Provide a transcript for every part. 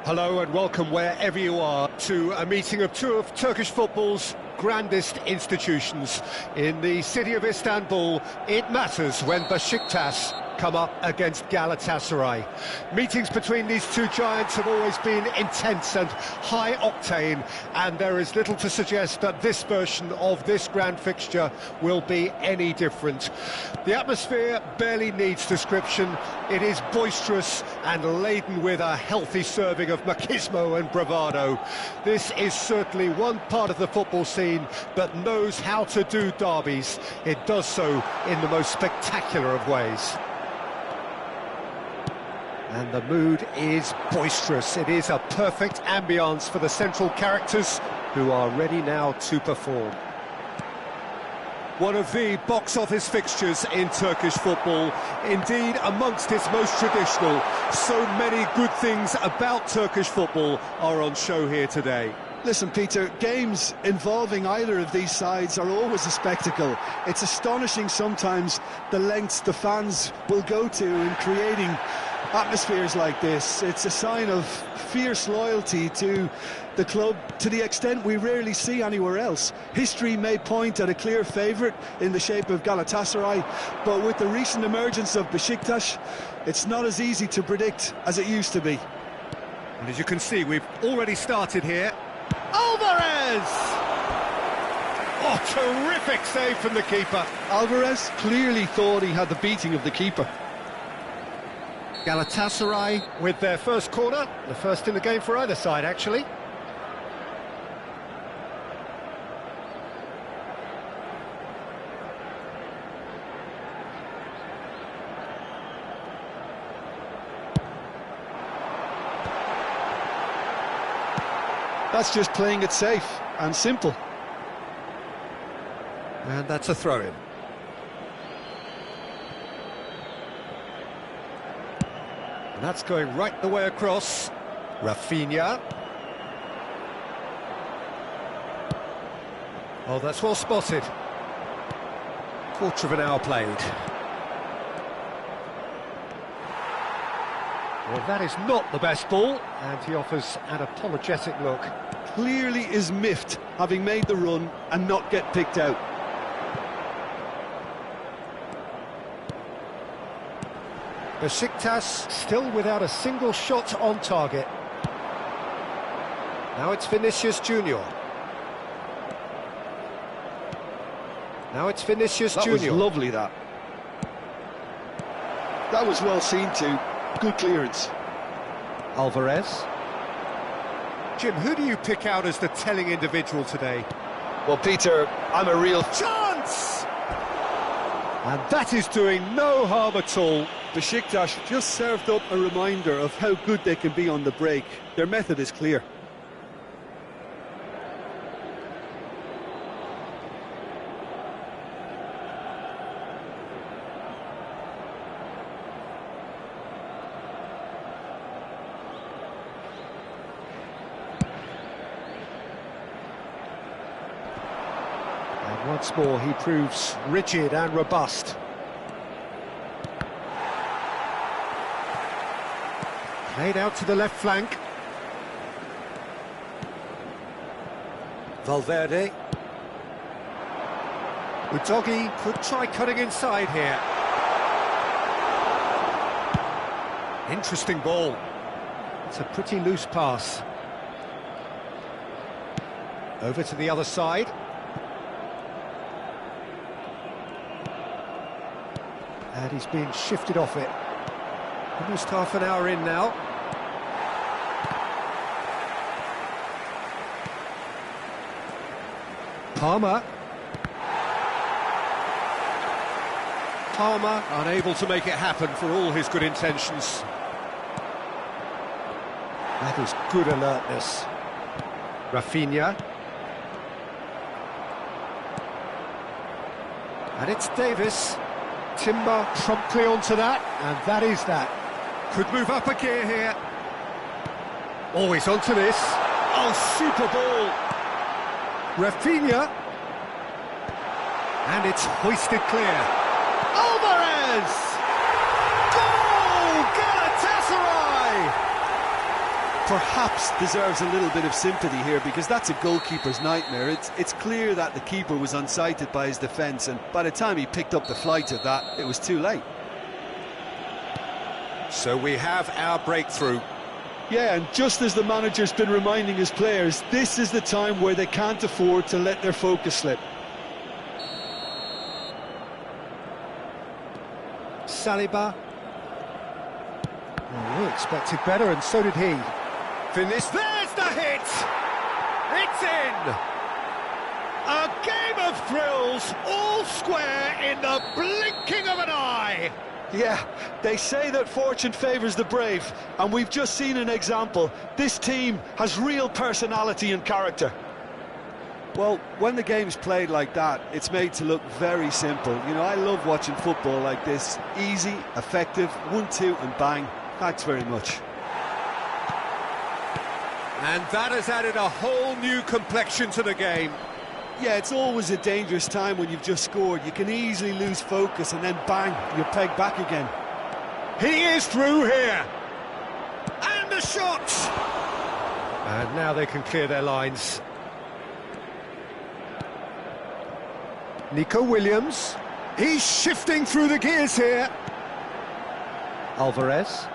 Hello and welcome wherever you are to a meeting of two of Turkish football's grandest institutions. In the city of Istanbul, it matters when Besiktas come up against Galatasaray. Meetings between these two giants have always been intense and high-octane, and there is little to suggest that this version of this grand fixture will be any different. The atmosphere barely needs description. It is boisterous and laden with a healthy serving of machismo and bravado. This is certainly one part of the football scene that knows how to do derbies. It does so in the most spectacular of ways. And the mood is boisterous. It is a perfect ambience for the central characters who are ready now to perform. One of the box office fixtures in Turkish football, indeed amongst its most traditional. So many good things about Turkish football are on show here today. Listen, Peter, games involving either of these sides are always a spectacle. It's astonishing sometimes the lengths the fans will go to in creating atmospheres like this. It's a sign of fierce loyalty to the club to the extent we rarely see anywhere else. History may point at a clear favourite in the shape of Galatasaray, but with the recent emergence of Besiktas, it's not as easy to predict as it used to be. And as you can see, we've already started here. Alvarez! Oh, terrific save from the keeper. Alvarez clearly thought he had the beating of the keeper. Galatasaray with their first corner, the first in the game for either side, actually. That's just playing it safe and simple. And that's a throw-in. And that's going right the way across. Rafinha. Oh, that's well spotted. Quarter of an hour played. Well, that is not the best ball, and he offers an apologetic look. Clearly is miffed, having made the run and not get picked out. Besiktas still without a single shot on target. Now it's Vinicius Junior. Now it's Vinicius Junior. That was lovely, that. That was well seen too. Good clearance. Alvarez. Jim, who do you pick out as the telling individual today? Well, Peter, I'm a real chance! And that is doing no harm at all. Besiktas just served up a reminder of how good they can be on the break. Their method is clear. And once more he proves rigid and robust. Played out to the left flank. Valverde. Udogi could try cutting inside here. Interesting ball. It's a pretty loose pass. Over to the other side. And he's been shifted off it. Almost half an hour in now. Palmer unable to make it happen for all his good intentions. That is good alertness. Rafinha. And it's Davis. Timber promptly onto that, and that is that. Could move up a gear here. Always onto this. Oh, super ball. Rafinha. And it's hoisted clear. Alvarez! Goal! Galatasaray! perhaps deserves a little bit of sympathy here, because that's a goalkeeper's nightmare. It's clear that the keeper was unsighted by his defence, and by the time he picked up the flight of that, it was too late. So we have our breakthrough. Yeah, and just as the manager's been reminding his players, this is the time where they can't afford to let their focus slip. Saliba. Oh, we expected better, and so did he. Finish. There's the hit! It's in! A game of thrills, all square in the blinking of an eye! Yeah, they say that fortune favours the brave, and we've just seen an example. This team has real personality and character. Well, when the game's played like that, it's made to look very simple. You know, I love watching football like this. Easy, effective, 1-2 and bang. Thanks very much. And that has added a whole new complexion to the game. Yeah, it's always a dangerous time when you've just scored. You can easily lose focus and then bang, you're pegged back again. He is through here. And the shot! And now they can clear their lines. Nico Williams. He's shifting through the gears here. Alvarez.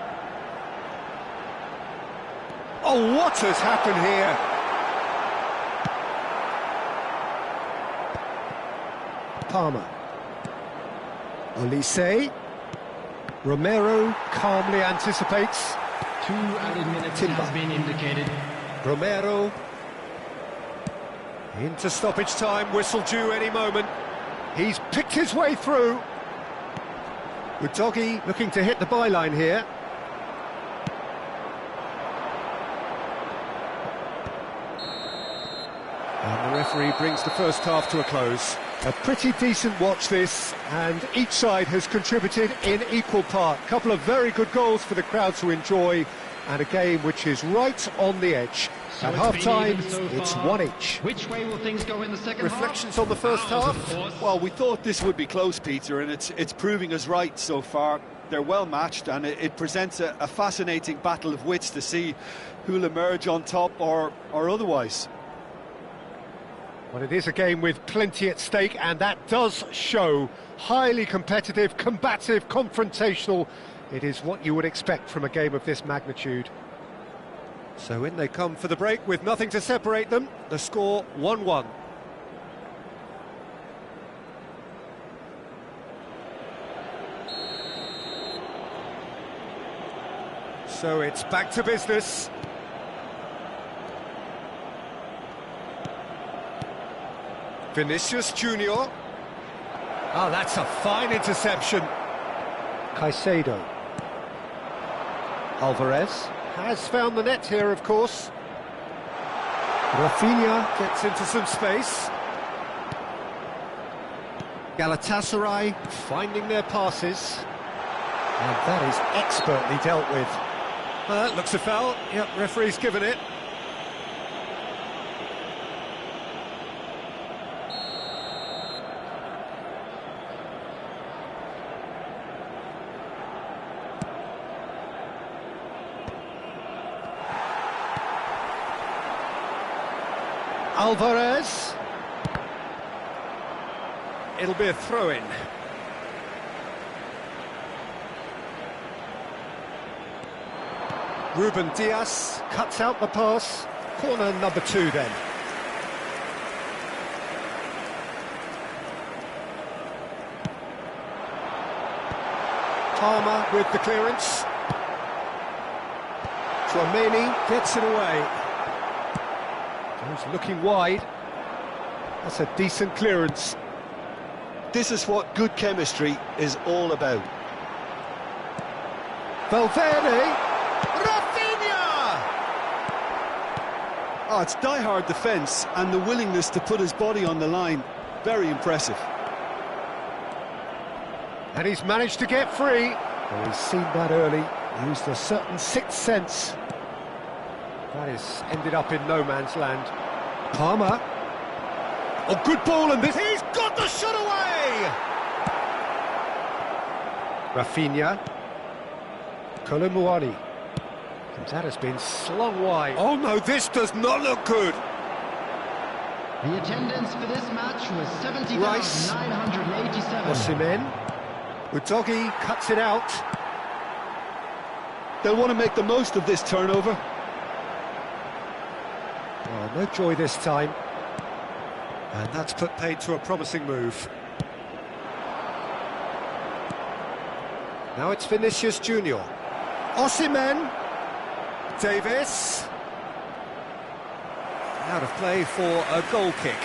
Oh, what has happened here? Palmer. Olise. Romero calmly anticipates. 2 added minutes has been indicated. Romero. Into stoppage time, whistle due any moment. He's picked his way through. Udogi looking to hit the byline here. And the referee brings the first half to a close. A pretty decent watch this, and each side has contributed in equal part. A couple of very good goals for the crowd to enjoy, and a game which is right on the edge. So at half-time, so it's one each. Which way will things go in the second Reflections half? on the first half? Well, we thought this would be close, Peter, and it's proving us right so far. They're well matched, and it presents a fascinating battle of wits to see who'll emerge on top or otherwise. Well, it is a game with plenty at stake, and that does show. Highly competitive, combative, confrontational. It is what you would expect from a game of this magnitude. So in they come for the break with nothing to separate them. The score 1-1. So it's back to business. Vinicius Junior. Oh, that's a fine interception. Caicedo. Alvarez has found the net here, of course. Rafinha gets into some space. Galatasaray finding their passes. And that is expertly dealt with. Well, that looks a foul. Yep, referee's given it. Alvarez. It'll be a throw-in. Ruben Diaz cuts out the pass. Corner number 2 then. Palmer with the clearance. Tchouaméni gets it away. He's looking wide. That's a decent clearance. This is what good chemistry is all about. Valverde. Rafinha! Oh, it's die-hard defence and the willingness to put his body on the line. Very impressive. And he's managed to get free. Well, he's seen that early. Used a certain sixth sense. That is ended up in no man's land. Palmer. Oh, good ball, and this. He's got the shot away! Rafinha. Kolomuani. That has been slung wide. Oh no, this does not look good. The attendance for this match was Rice. 70,987. Osimhen. Udogi cuts it out. They'll want to make the most of this turnover. Well, no joy this time. And that's put paid to a promising move. Now it's Vinicius Junior. Osimhen. Davis. Out of play for a goal kick.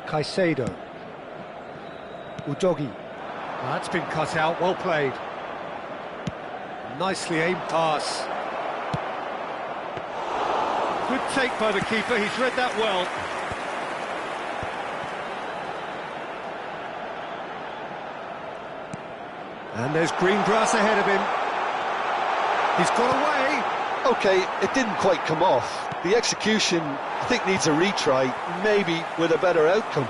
Caicedo. Udogi. That's been cut out, well played. Nicely aimed pass. Good take by the keeper, he's read that well. And there's green grass ahead of him. He's got away. Okay, it didn't quite come off. The execution, I think, needs a retry, maybe with a better outcome.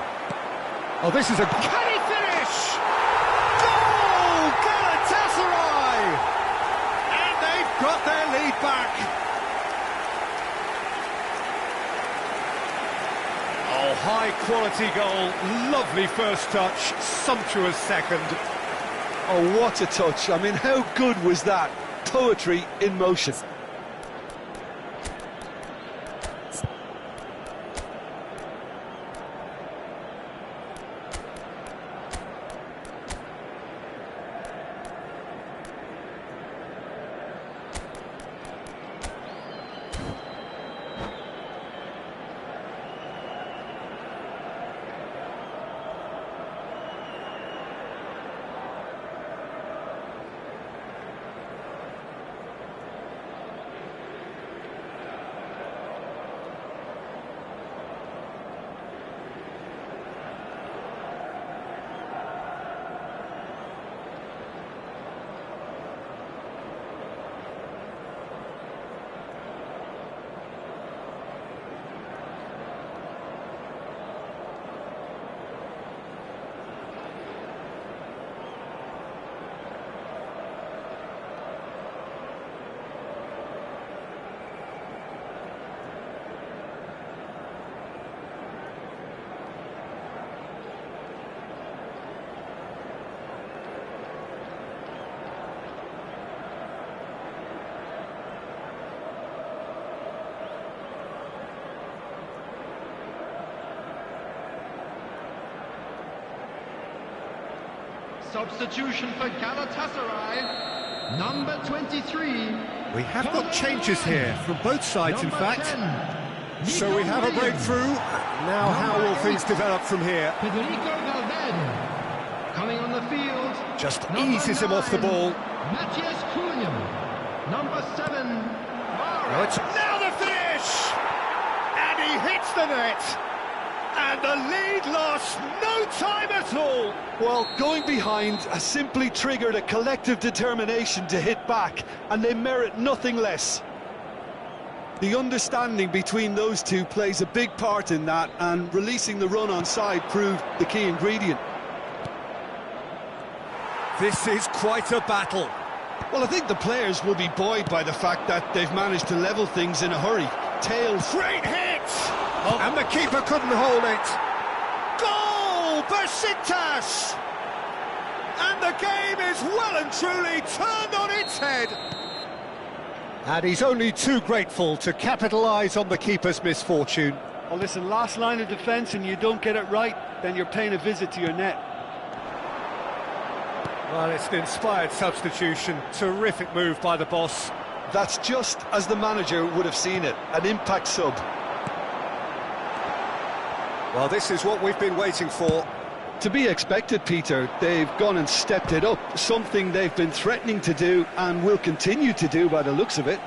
Oh, this is a... Can he finish? Goal! Galatasaray! And they've got their lead back. Oh, high-quality goal. Lovely first touch. Sumptuous second. Oh, what a touch. I mean, how good was that? Poetry in motion. Substitution for Galatasaray, number 23. We have got changes here from both sides, in fact. So we have a breakthrough. Now how will things develop from here? Federico Valverde coming on the field. Just eases him off the ball. Matthias Cunha, number 7. Now the finish! And he hits the net! And the lead lost no time at all! Well, going behind has simply triggered a collective determination to hit back, and they merit nothing less. The understanding between those two plays a big part in that, and releasing the run on side proved the key ingredient. This is quite a battle. Well, I think the players will be buoyed by the fact that they've managed to level things in a hurry. Tails. Great hit! Oh. And the keeper couldn't hold it. Goal! Besiktas! And the game is well and truly turned on its head. And he's only too grateful to capitalise on the keeper's misfortune. Well, listen, last line of defence and you don't get it right, then you're paying a visit to your net. Well, it's an inspired substitution. Terrific move by the boss. That's just as the manager would have seen it, an impact sub. Well, this is what we've been waiting for. To be expected, Peter. They've gone and stepped it up, something they've been threatening to do and will continue to do by the looks of it.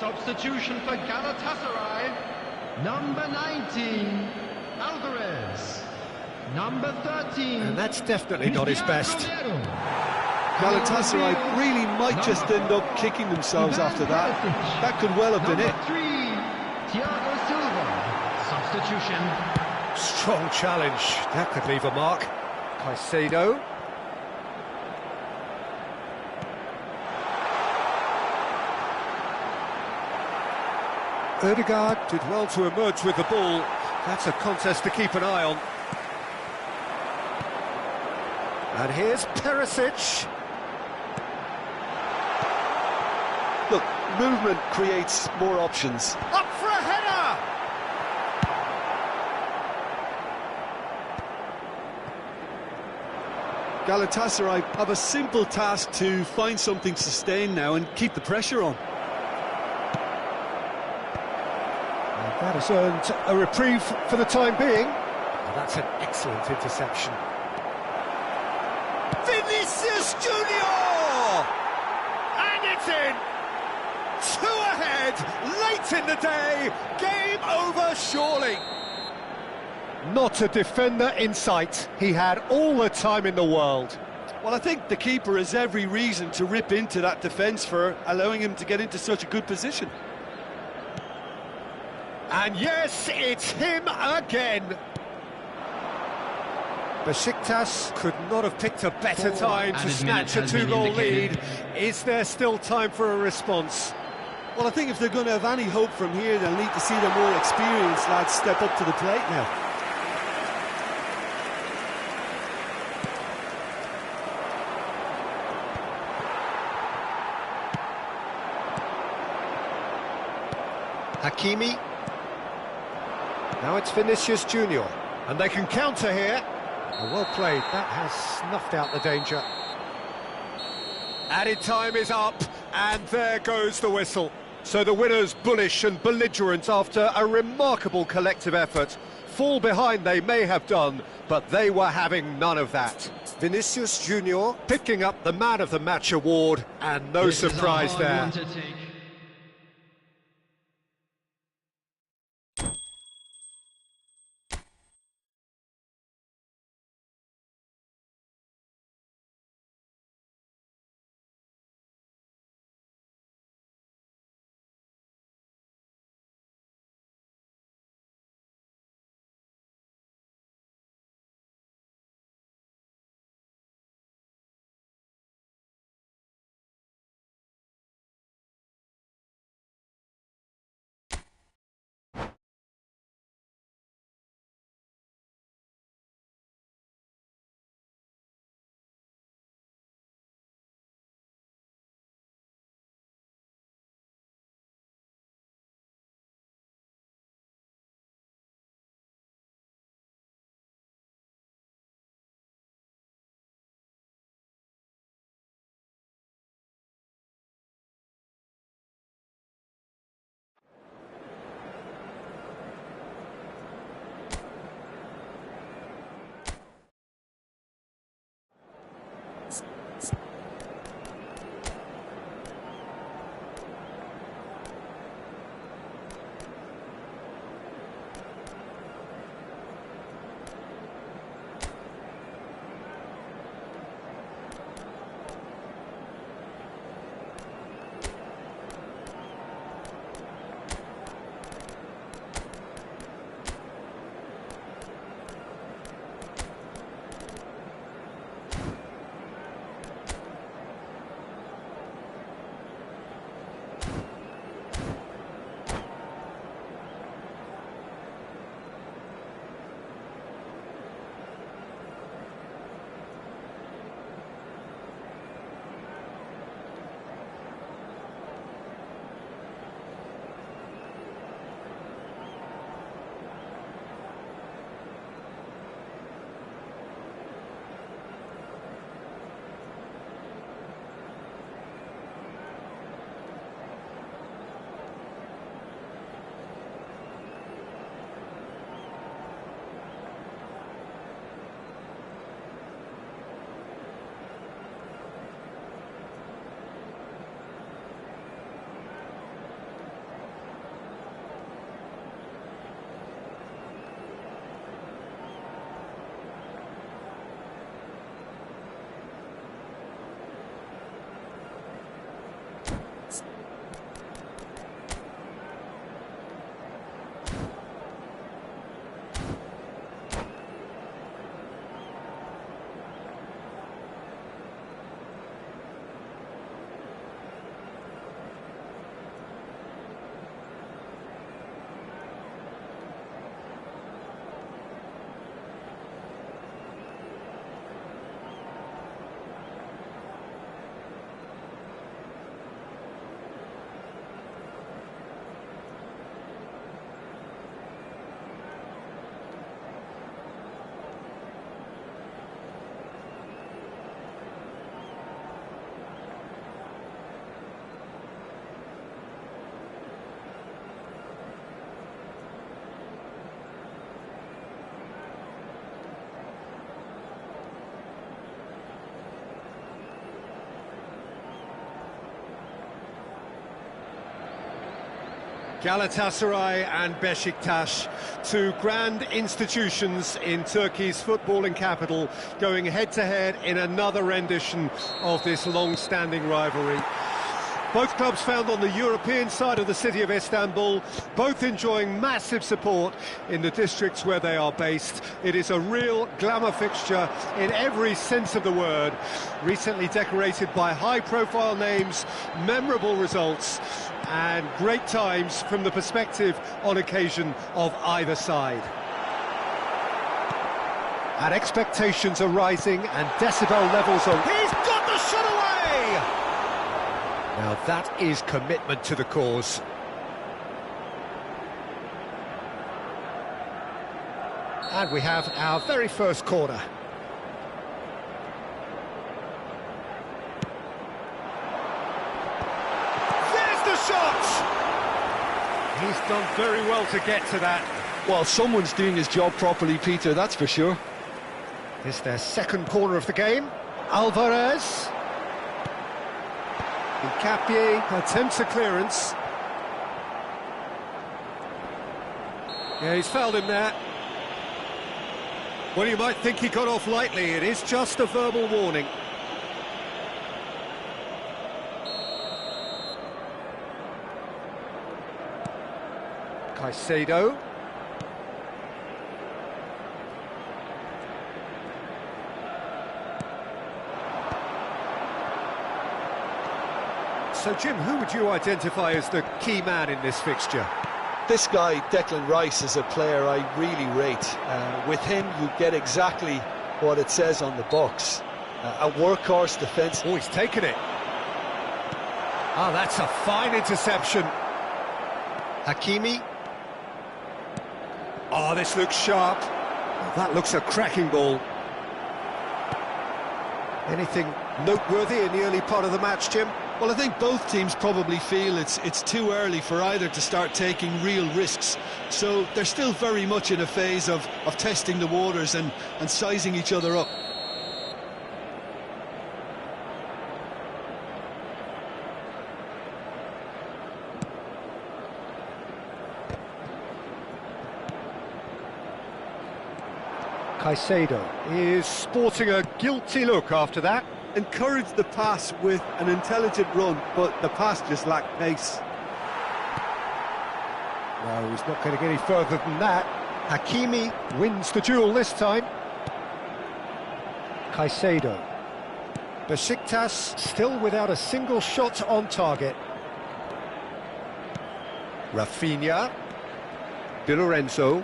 Substitution for Galatasaray. Number 19, Alvarez. Number 13. And that's definitely not his best. Galatasaray really might just end up kicking themselves after that. That could well have been it. Number 3, Thiago Silva. Substitution. Strong challenge. That could leave a mark. Caicedo. Ødegaard did well to emerge with the ball. That's a contest to keep an eye on. And here's Perisic. Look, movement creates more options. Up for a header! Galatasaray have a simple task to find something sustained now and keep the pressure on. And that has earned a reprieve for the time being. And that's an excellent interception. Vinicius Junior! And it's in! 2 ahead, late in the day, game over surely. Not a defender in sight, he had all the time in the world. Well, I think the keeper has every reason to rip into that defence for allowing him to get into such a good position. And yes, it's him again. Besiktas could not have picked a better time to snatch a 2-goal lead. Is there still time for a response? Well, I think if they're going to have any hope from here, they'll need to see the more experienced lads step up to the plate now. Hakimi. Now it's Vinicius Junior. And they can counter here. Well played, that has snuffed out the danger. Added time is up, and there goes the whistle. So the winners bullish and belligerent after a remarkable collective effort. Fall behind they may have done, but they were having none of that. Vinicius Junior picking up the Man of the Match award, and no surprise there. Galatasaray and Beşiktaş, two grand institutions in Turkey's footballing capital, going head-to-head in another rendition of this long-standing rivalry. Both clubs found on the European side of the city of Istanbul, both enjoying massive support in the districts where they are based. It is a real glamour fixture in every sense of the word, recently decorated by high-profile names, memorable results, and great times from the perspective on occasion of either side. And expectations are rising and decibel levels are... He's got the shot away! Now that is commitment to the cause. And we have our very first corner. He's done very well to get to that. Well, someone's doing his job properly, Peter, that's for sure. It's their second corner of the game. Alvarez. Hincapié attempts a clearance. Yeah, he's fouled him there. Well, you might think he got off lightly. It is just a verbal warning. Caicedo. So, Jim, who would you identify as the key man in this fixture? This guy, Declan Rice, is a player I really rate. With him, you get exactly what it says on the box. A workhorse defence. Oh, he's taken it. Oh, that's a fine interception. Hakimi. Oh, this looks sharp. Oh, that looks a cracking ball. Anything noteworthy in the early part of the match, Jim? Well, I think both teams probably feel it's too early for either to start taking real risks. So they're still very much in a phase of testing the waters and sizing each other up. Caicedo is sporting a guilty look after that. Encouraged the pass with an intelligent run, but the pass just lacked pace. No, he's not going to get any further than that. Hakimi wins the duel this time. Caicedo. Beşiktaş still without a single shot on target. Rafinha. Di Lorenzo.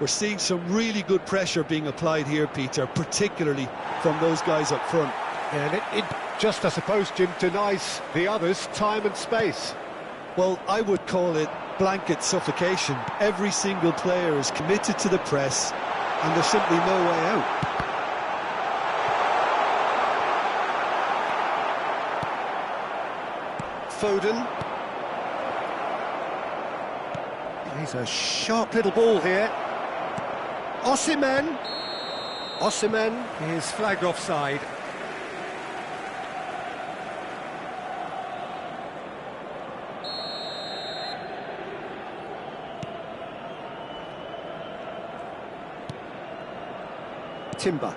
We're seeing some really good pressure being applied here, Peter, particularly from those guys up front. And it just, I suppose, Jim, denies the others time and space. Well, I would call it blanket suffocation. Every single player is committed to the press, and there's simply no way out. Foden. He's a sharp little ball here. Osimhen is flagged offside. Timber.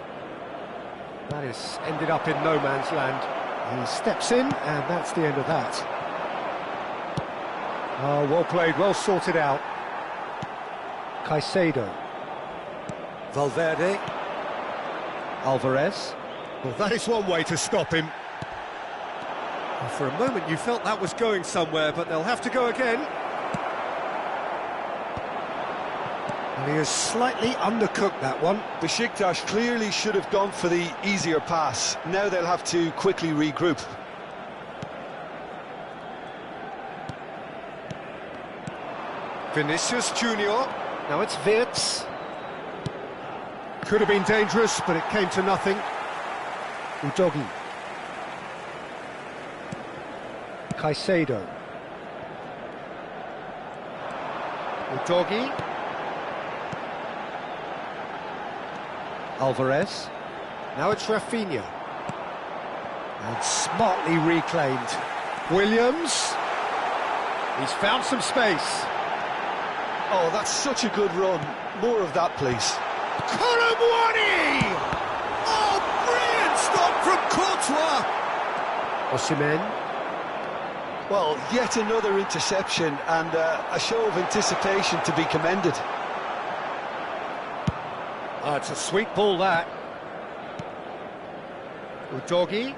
That is ended up in no man's land. He steps in, and that's the end of that. Oh, well played, well sorted out. Caicedo. Valverde. Alvarez. Well, that is one way to stop him. Well, for a moment you felt that was going somewhere, but they'll have to go again. And he has slightly undercooked that one. Beşiktaş clearly should have gone for the easier pass. Now they'll have to quickly regroup. Vinicius Junior. Now it's Wirtz. Could have been dangerous, but it came to nothing. Udogi. Caicedo. Udogi. Alvarez. Now it's Rafinha. And smartly reclaimed. Williams. He's found some space. Oh, that's such a good run. More of that, please. Colomwani! Oh, brilliant stop from Courtois! Osimhen. Well, yet another interception and a show of anticipation to be commended. Oh, it's a sweet ball, that. Udogi.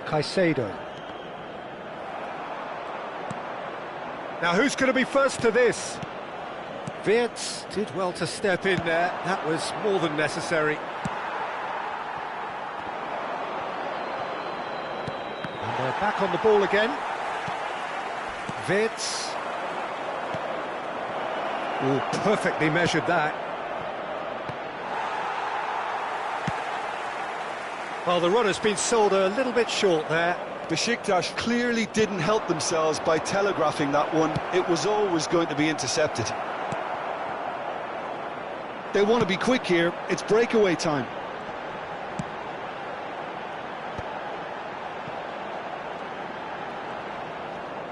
Caicedo. Now, who's going to be first to this? Wirtz did well to step in there. That was more than necessary. And they're back on the ball again. Wirtz. Oh, perfectly measured that. Well, the runner's been sold a little bit short there. Besiktas clearly didn't help themselves by telegraphing that one. It was always going to be intercepted. They want to be quick here. It's breakaway time.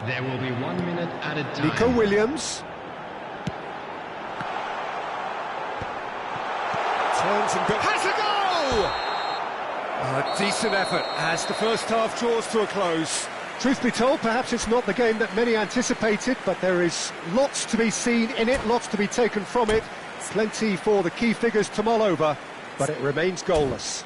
There will be 1 minute added time. Nico Williams. Turns and goes. Has a goal! A decent effort as the first half draws to a close. Truth be told, perhaps it's not the game that many anticipated, but there is lots to be seen in it, lots to be taken from it. Plenty for the key figures to mull over, but it remains goalless.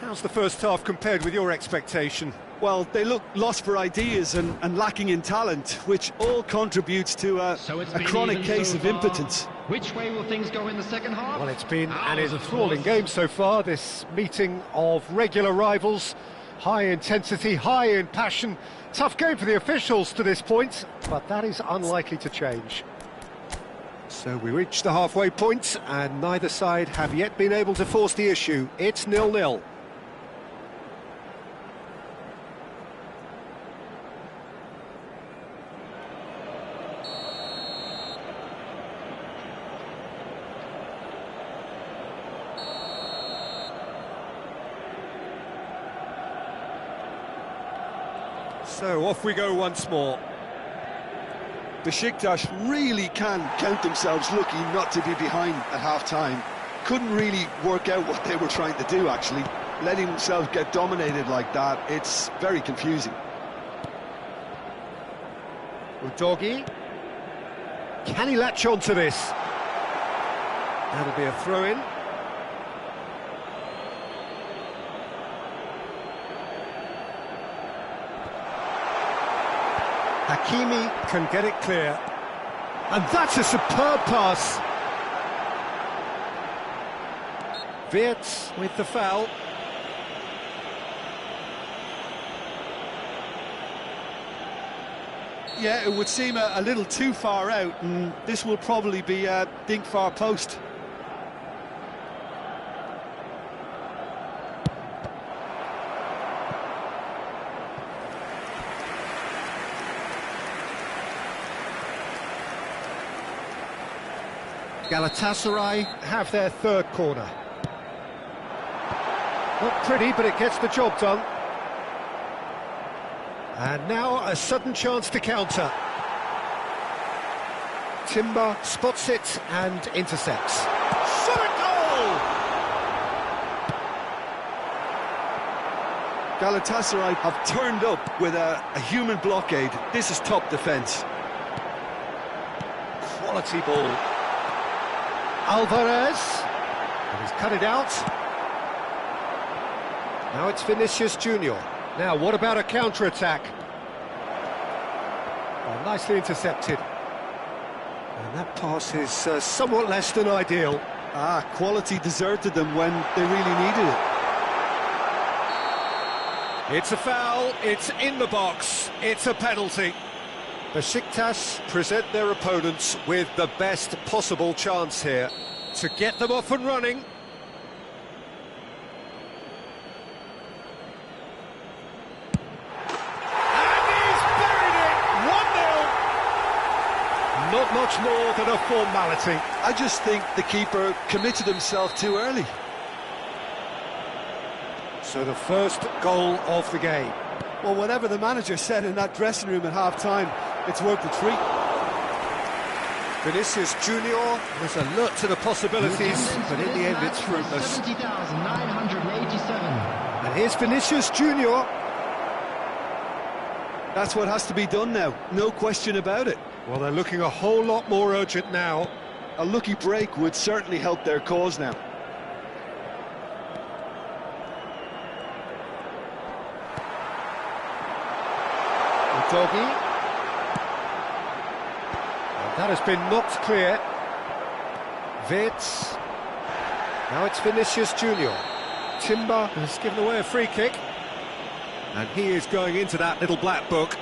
How's the first half compared with your expectation? Well, they look lost for ideas and lacking in talent, which all contributes to a chronic case of impotence. Which way will things go in the second half? Well, it's been an enthralling game so far, this meeting of regular rivals. High intensity, high in passion. Tough game for the officials to this point, but that is unlikely to change. So we reach the halfway point, and neither side have yet been able to force the issue. It's 0-0. So off we go once more. Besiktas really can count themselves lucky not to be behind at half-time. Couldn't really work out what they were trying to do, actually. Letting themselves get dominated like that, it's very confusing. Udogi. Can he latch on to this? That'll be a throw-in. Hakimi can get it clear. And that's a superb pass. Wirtz with the foul. Yeah, it would seem a little too far out, and this will probably be a dink far post. Galatasaray have their third corner. Not pretty, but it gets the job done. And now a sudden chance to counter. Timber spots it and intercepts. Solid goal! Galatasaray have turned up with a human blockade. This is top defence. Quality ball. Alvarez, and he's cut it out. Now it's Vinicius Junior. Now, what about a counter-attack? Well, nicely intercepted. And that pass is somewhat less than ideal. Quality deserted them when they really needed it. It's a foul, it's in the box, it's a penalty. Besiktas present their opponents with the best possible chance here to get them off and running. And he's buried it! 1-0! Not much more than a formality. I just think the keeper committed himself too early. So the first goal of the game. Well, whatever the manager said in that dressing room at half-time, it's worth the treat. Vinicius Junior was alert to the possibilities, but in the end it's fruitless. 70,987. And here's Vinicius Junior. That's what has to be done now, no question about it. Well, they're looking a whole lot more urgent now. A lucky break would certainly help their cause now. Doggy. And that has been knocked clear. Vids. Now it's Vinicius Junior. Timber has given away a free kick. And he is going into that little black book.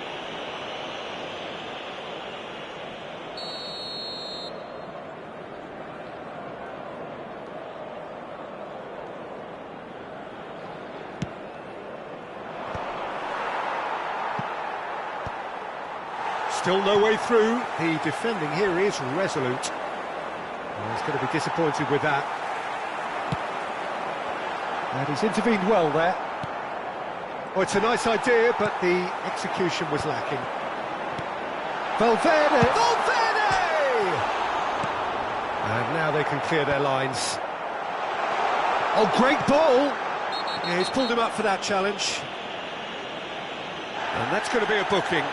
Still no way through. The defending here is resolute. Well, he's going to be disappointed with that. And he's intervened well there. Oh, it's a nice idea, but the execution was lacking. Valverde! Valverde! And now they can clear their lines. Oh, great ball! Yeah, he's pulled him up for that challenge. And that's going to be a booking.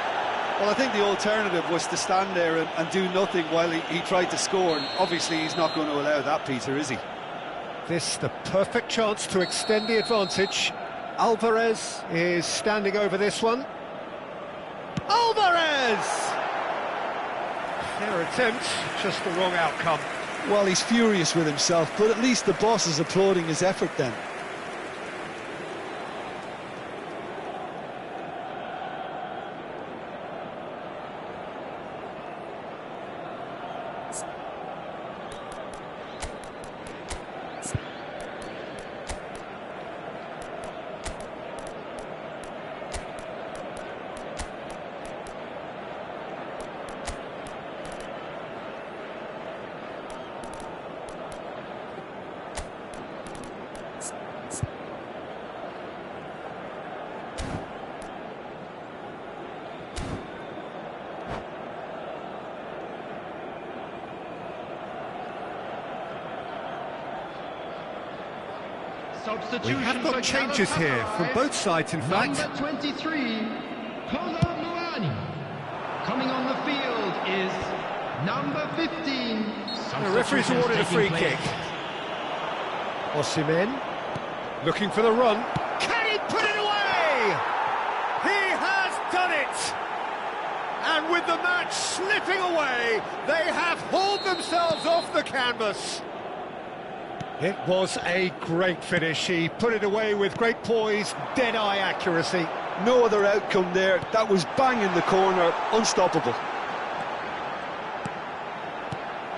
Well, I think the alternative was to stand there and do nothing while he tried to score, and obviously he's not going to allow that, Peter, is he? This the perfect chance to extend the advantage. Alvarez is standing over this one. Alvarez! Fair attempt, just the wrong outcome. Well, he's furious with himself, but at least the boss is applauding his effort then. We have got changes here from both sides, in fact. Number 23, Polo Muani. Coming on the field is number 15. The referee's awarded a free kick. Osimhen looking for the run. Can he put it away? He has done it! And with the match slipping away, they have hauled themselves off the canvas. It was a great finish. He put it away with great poise, dead-eye accuracy. No other outcome there. That was bang in the corner, unstoppable.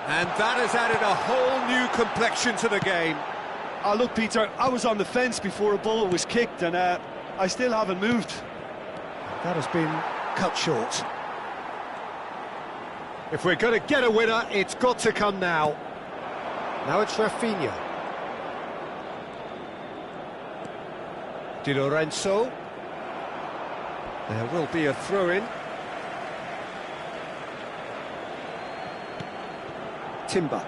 And that has added a whole new complexion to the game. Oh, look, Peter, I was on the fence before a ball was kicked, and I still haven't moved. That has been cut short. If we're going to get a winner, it's got to come now. Now it's Rafinha. Di Lorenzo. There will be a throw-in. Timber.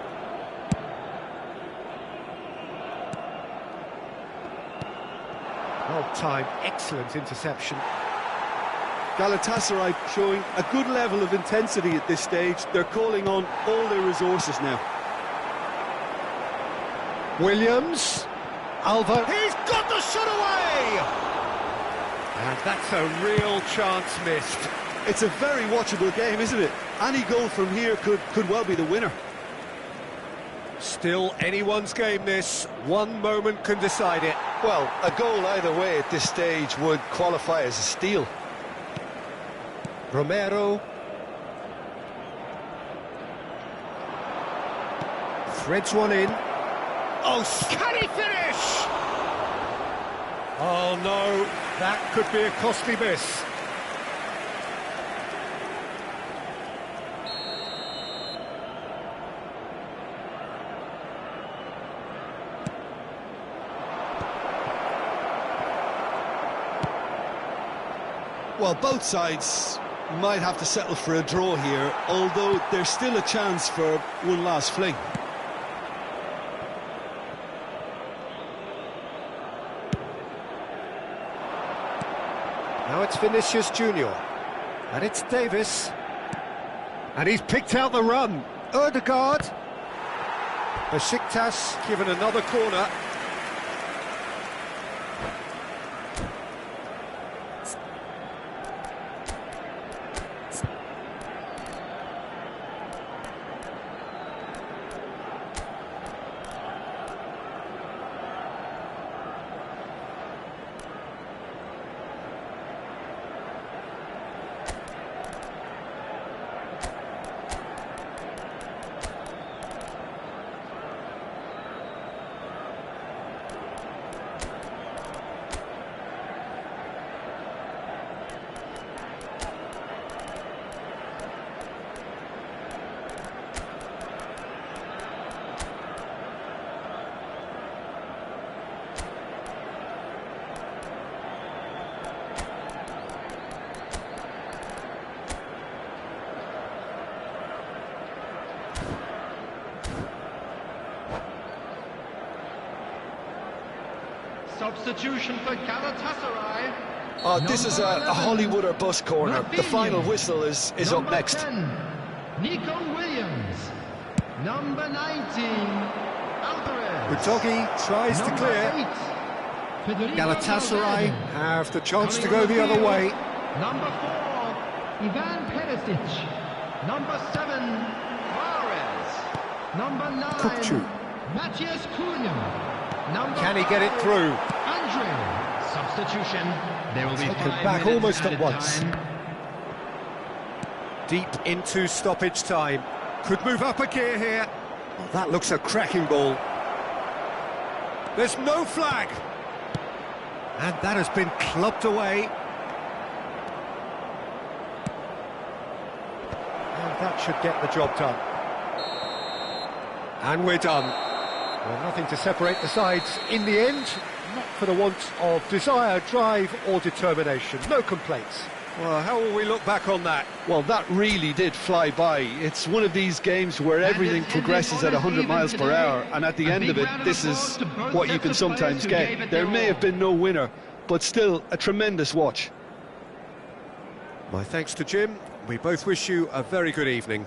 Well timed, excellent interception. Galatasaray showing a good level of intensity at this stage. They're calling on all their resources now. Williams. Alva. He's got the shot away! And that's a real chance missed. It's a very watchable game, isn't it? Any goal from here could well be the winner. Still anyone's game, this. One moment can decide it. Well, a goal either way at this stage would qualify as a steal. Romero. Threads one in. Oh, can he finish? Oh no, that could be a costly miss. Well, both sides might have to settle for a draw here, although there's still a chance for one last fling. Now it's Vinicius Junior, and it's Davis, and he's picked out the run. Ødegaard. Besiktas given another corner. Substitution for Galatasaray. Oh, this is a Hollywood or bus corner. The final whistle is up next. 10, Nico Williams. Number 19, Alvarez. Udogi tries to clear. 8, Federico Galatasaray Valverde. have the chance to Coming go on the other field, way. Number 4, Ivan Perisic. Number 7, Suarez. Number 9, Kukçu. Matthias Cunha. Number Can he get it 5, through? Andre. Substitution. There will be Taken 5 back minutes almost at added once. time. Deep into stoppage time. Could move up a gear here. Oh, that looks a cracking ball. There's no flag. And that has been clubbed away. And that should get the job done. And we're done. Well, nothing to separate the sides in the end, not for the want of desire, drive or determination. No complaints. Well, how will we look back on that? Well, that really did fly by. It's one of these games where everything progresses at 100 miles per hour, and at the end of it, this is what you can sometimes get. There may have been no winner, but still a tremendous watch. My thanks to Jim. We both wish you a very good evening.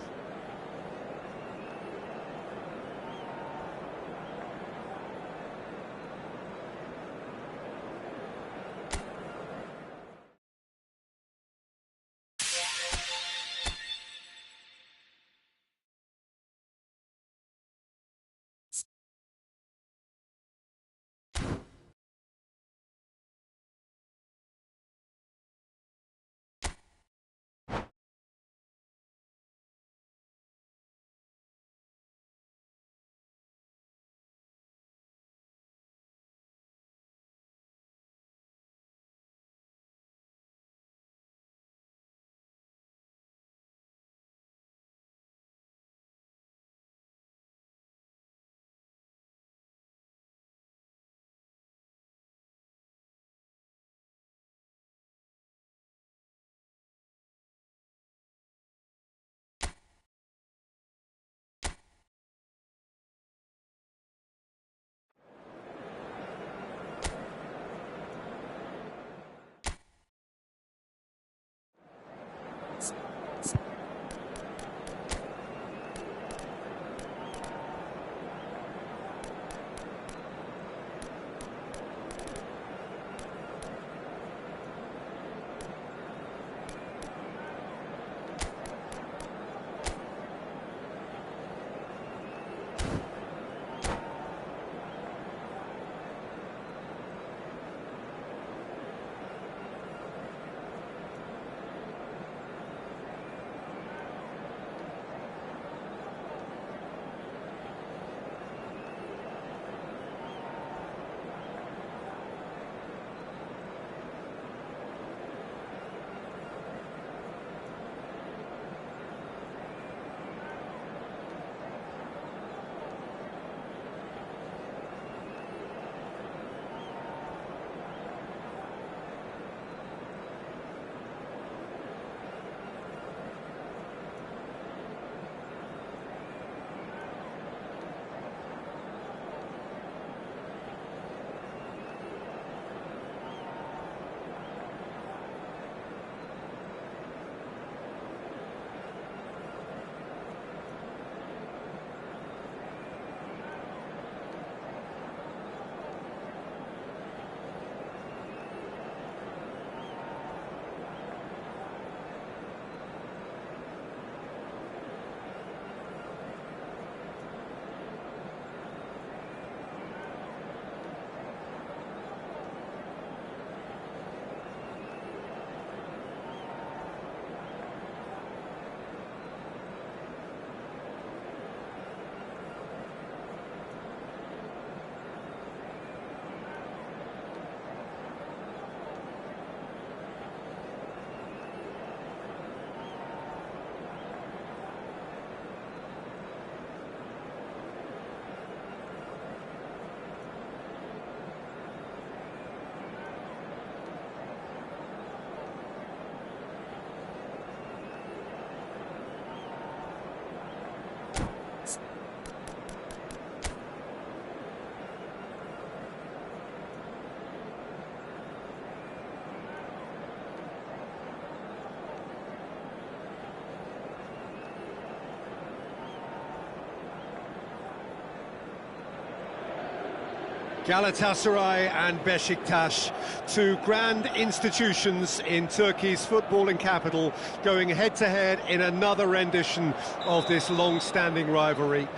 Galatasaray and Beşiktaş, two grand institutions in Turkey's footballing capital, going head-to-head in another rendition of this long-standing rivalry.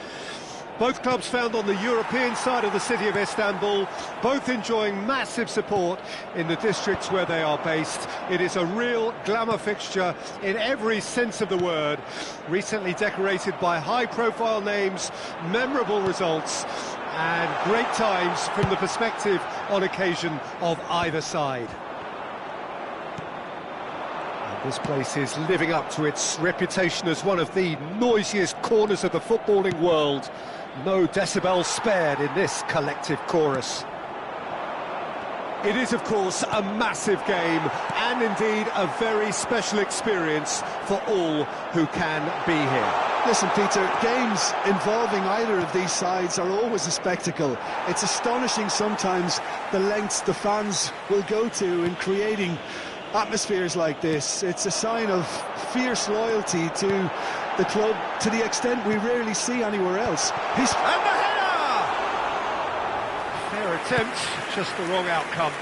Both clubs found on the European side of the city of Istanbul, both enjoying massive support in the districts where they are based. It is a real glamour fixture in every sense of the word, recently decorated by high-profile names, memorable results, and great times from the perspective on occasion of either side. And this place is living up to its reputation as one of the noisiest corners of the footballing world. No decibels spared in this collective chorus. It is, of course, a massive game and indeed a very special experience for all who can be here. Listen, Peter, games involving either of these sides are always a spectacle. It's astonishing sometimes the lengths the fans will go to in creating atmospheres like this. It's a sign of fierce loyalty to the club to the extent we rarely see anywhere else. And the header! Fair attempt, just the wrong outcome.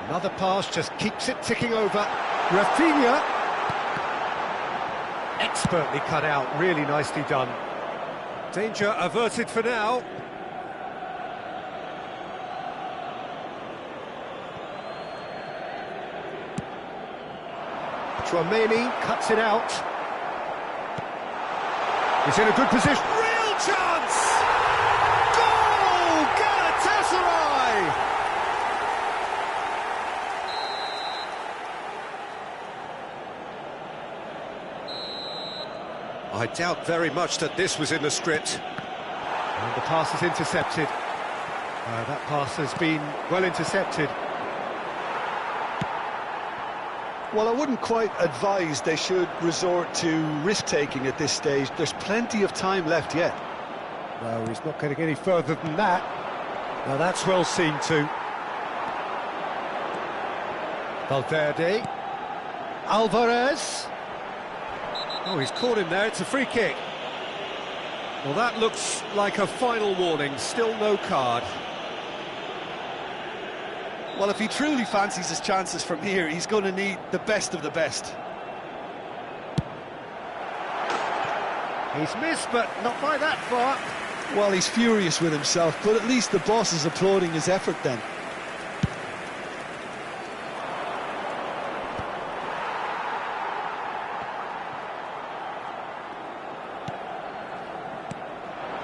Another pass just keeps it ticking over. Rafinha. Expertly cut out, really nicely done. Danger averted for now. Chouameni cuts it out. He's in a good position. Real chance! Goal! Galatasaray! I doubt very much that this was in the script. And the pass is intercepted. That pass has been well intercepted. Well, I wouldn't quite advise they should resort to risk-taking at this stage. There's plenty of time left yet. No, he's not getting any further than that. Now that's well seen too. Valverde. Alvarez. Oh, he's caught him there, it's a free kick. Well, that looks like a final warning, still no card. Well, if he truly fancies his chances from here, he's going to need the best of the best. He's missed, but not by that far. Well, he's furious with himself, but at least the boss is applauding his effort then.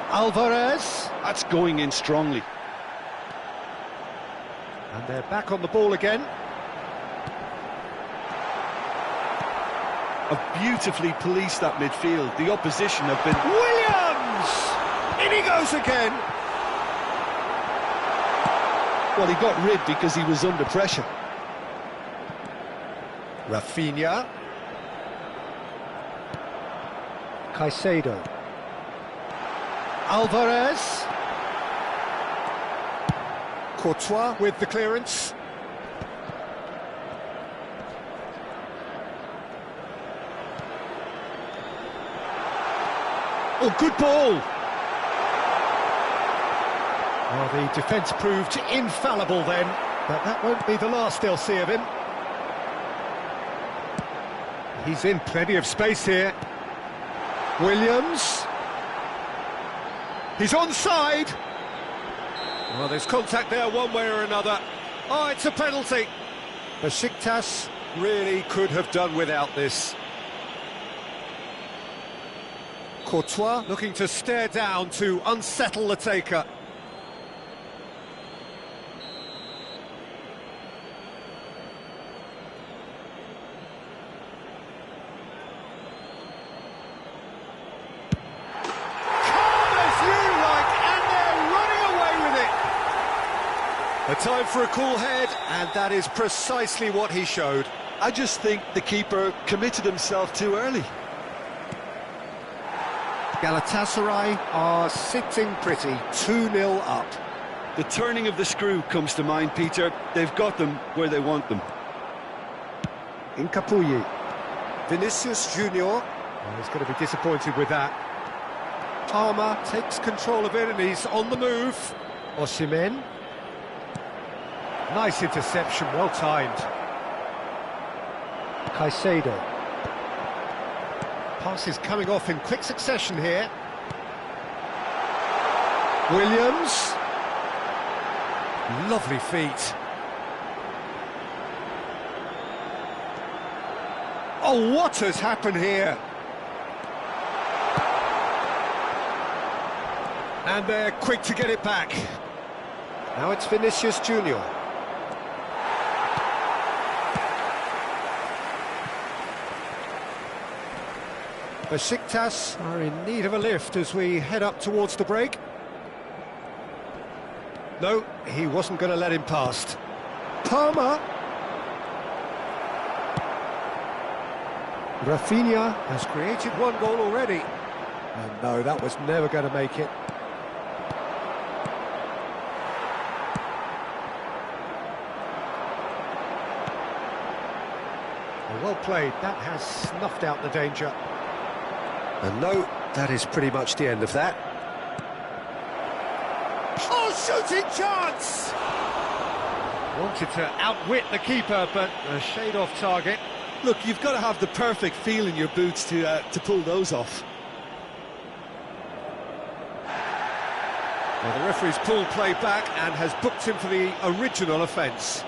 Alvarez. That's going in strongly. And they're back on the ball again. Have beautifully policed that midfield. The opposition have been... Williams! In he goes again! Well, he got rid because he was under pressure. Rafinha. Caicedo. Alvarez. Courtois with the clearance. Oh, good ball! Well, the defence proved infallible then, but that won't be the last they'll see of him. He's in plenty of space here. Williams. He's onside. Well, there's contact there one way or another. Oh, it's a penalty. Beşiktaş really could have done without this. Courtois looking to stare down to unsettle the taker. A time for a cool head, and that is precisely what he showed. I just think the keeper committed himself too early. Galatasaray are sitting pretty, 2-0 up. The turning of the screw comes to mind, Peter. They've got them where they want them. In Capuyi. Vinicius Junior. Oh, he's going to be disappointed with that. Palmer takes control of it and he's on the move. Osimhen. Nice interception, well timed. Caicedo. Passes coming off in quick succession here. Williams. Lovely feet. Oh, what has happened here? And they're quick to get it back. Now it's Vinicius Junior. Besiktas are in need of a lift as we head up towards the break. No, he wasn't going to let him past. Palmer. Rafinha has created one goal already. And no, that was never going to make it. Well played, that has snuffed out the danger. And no, that is pretty much the end of that. Oh, shooting chance! Wanted to outwit the keeper, but a shade off target. Look, you've got to have the perfect feel in your boots to pull those off. Well, the referee's pulled play back and has booked him for the original offence.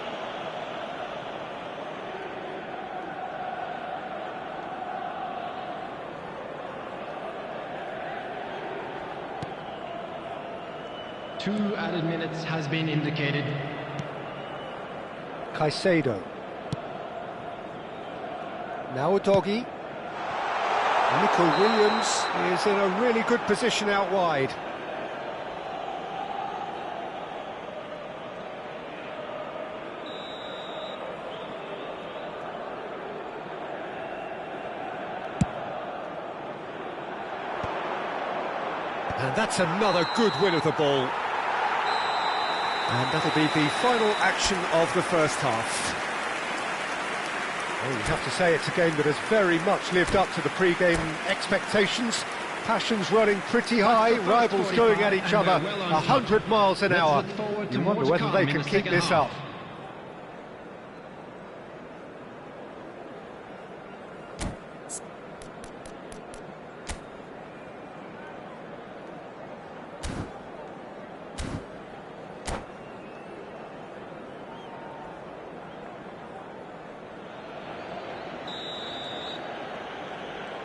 Two added minutes has been indicated. Caicedo. Now Udogie. Nico Williams is in a really good position out wide. And that's another good win of the ball. And that'll be the final action of the first half. Well, you have to say it's a game that has very much lived up to the pre-game expectations. Passions running pretty high, rivals going at each other 100 miles an hour. You wonder whether they can keep this up.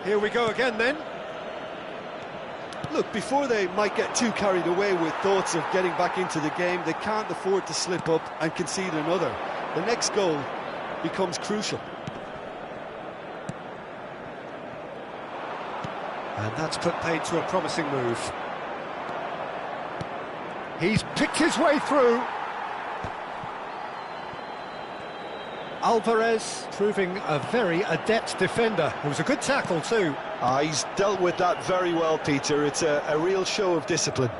Here we go again then. Look, before they might get too carried away with thoughts of getting back into the game, they can't afford to slip up and concede another. The next goal becomes crucial. And that's put paid to a promising move. He's picked his way through. Alvarez proving a very adept defender. It was a good tackle too. He's dealt with that very well, Peter. It's a real show of discipline.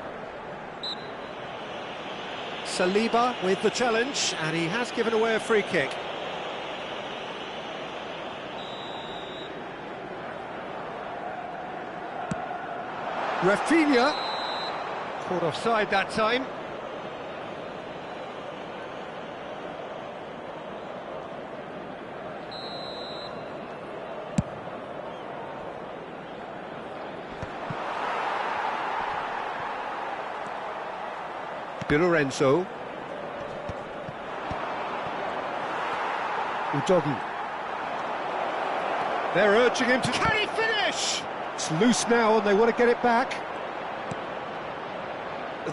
Saliba with the challenge, and he has given away a free kick. Rafinha caught offside that time. Di Lorenzo. Udogie. They're urging him to... Can he finish? It's loose now and they want to get it back.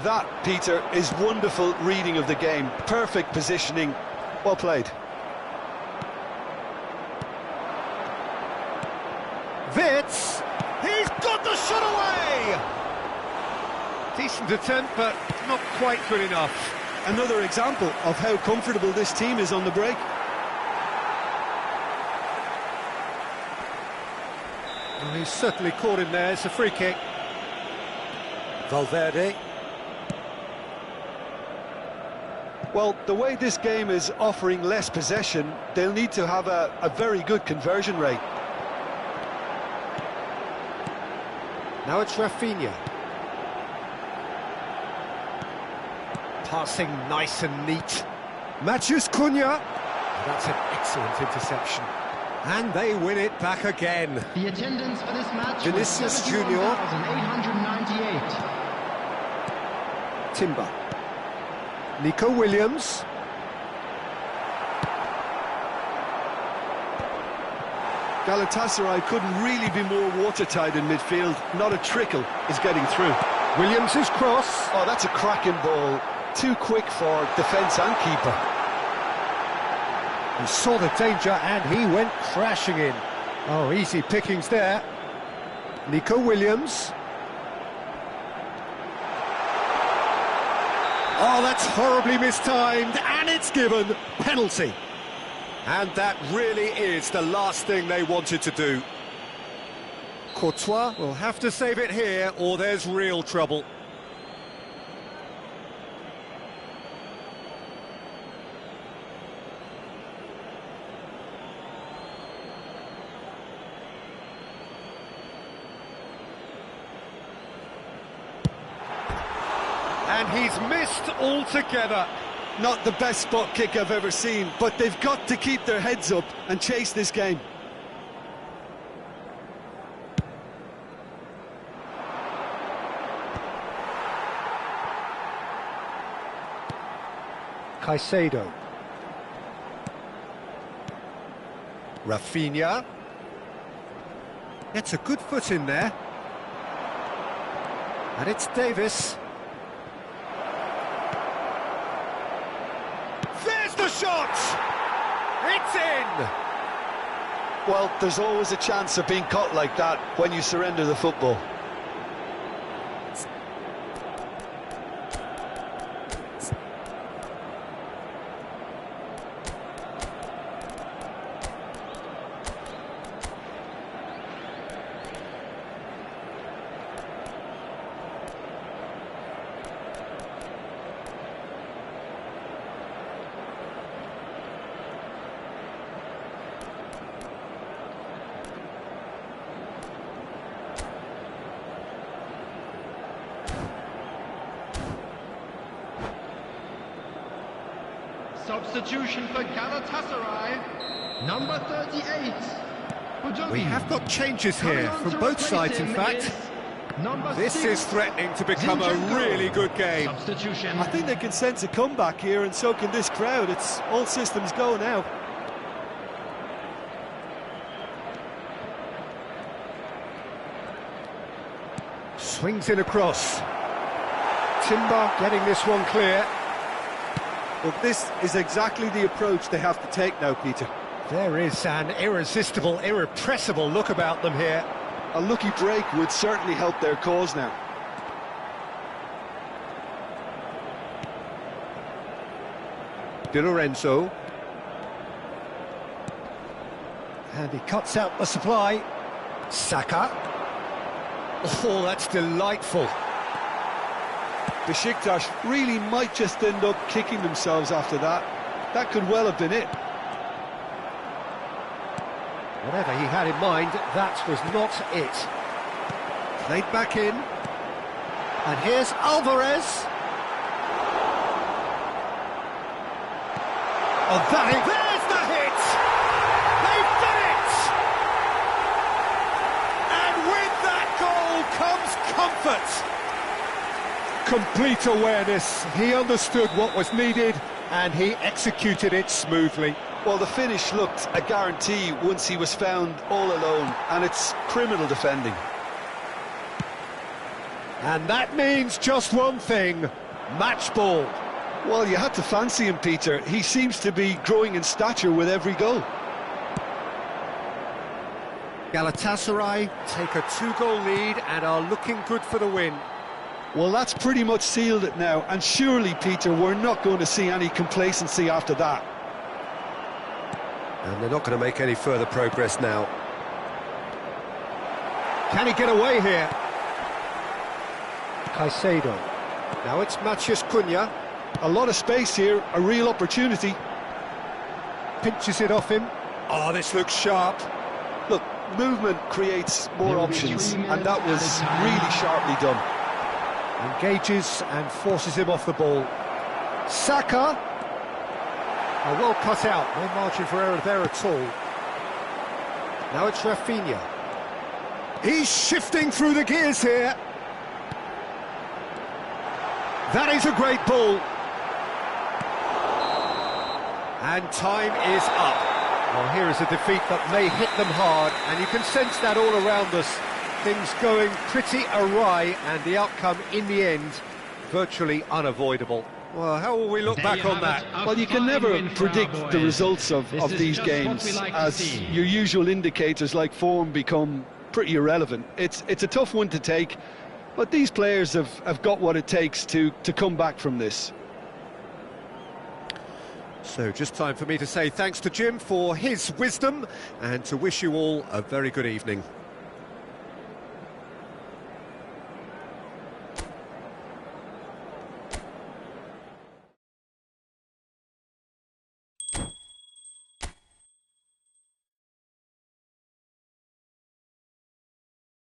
That, Peter, is wonderful reading of the game. Perfect positioning. Well played. Wits. He's got the shot away! Decent attempt, but not quite good enough. Another example of how comfortable this team is on the break. Well, he's certainly caught him there. It's a free kick. Valverde. Well, the way this game is offering less possession, they'll need to have a very good conversion rate. Now it's Rafinha. Passing nice and neat. Matheus Cunha. That's an excellent interception. And they win it back again. The attendance for this match Vinicius was Junior. 71,898. Timber. Nico Williams. Galatasaray couldn't really be more watertight in midfield. Not a trickle is getting through. Williams' cross. Oh, that's a cracking ball. Too quick for defence and keeper. He saw the danger and he went crashing in. Oh, easy pickings there. Nico Williams. Oh, that's horribly mistimed, and it's given. Penalty. And that really is the last thing they wanted to do. Courtois will have to save it here, or there's real trouble. And he's missed altogether. Not the best spot kick I've ever seen, but they've got to keep their heads up and chase this game. Caicedo. Rafinha. Gets a good foot in there. And it's Davis. There's the shot! It's in! Well, there's always a chance of being caught like that when you surrender the football. Substitution for Galatasaray, number 38. We have got changes here from both sides, in fact. This is threatening to become a really good game. Substitution. I think they can sense a comeback here, and so can this crowd. It's all systems go now. Swings in across. Timber getting this one clear. Well, this is exactly the approach they have to take now, Peter. There is an irresistible, irrepressible look about them here. A lucky break would certainly help their cause now. Di Lorenzo. And he cuts out the supply. Saka. Oh, that's delightful. Besiktas really might just end up kicking themselves after that. That could well have been it. Whatever he had in mind, that was not it. Played back in. And here's Alvarez. Oh, there's the hit! They've done it! And with that goal comes comfort. Complete awareness. He understood what was needed and he executed it smoothly. Well, the finish looked a guarantee once he was found all alone, and it's criminal defending. And that means just one thing: match ball. Well, you had to fancy him, Peter. He seems to be growing in stature with every goal. Galatasaray take a 2-goal lead and are looking good for the win. Well, that's pretty much sealed it now, and surely, Peter, we're not going to see any complacency after that. And they're not going to make any further progress now. Can he get away here? Caicedo. Now it's Matheus Cunha. A lot of space here, a real opportunity. Pinches it off him. Oh, this looks sharp. Look, movement creates more options, and that was really sharply done. Engages and forces him off the ball. Saka. Oh, well cut out, no margin for error there at all. Now it's Rafinha. He's shifting through the gears here. That is a great ball. And time is up. Well, here is a defeat that may hit them hard, and you can sense that all around us. Things going pretty awry, and the outcome in the end virtually unavoidable. Well, how will we look back on that? Well, you can never predict the results of these games, as your usual indicators like form become pretty irrelevant. It's a tough one to take, but these players have got what it takes to come back from this. So just time for me to say thanks to Jim for his wisdom, and to wish you all a very good evening.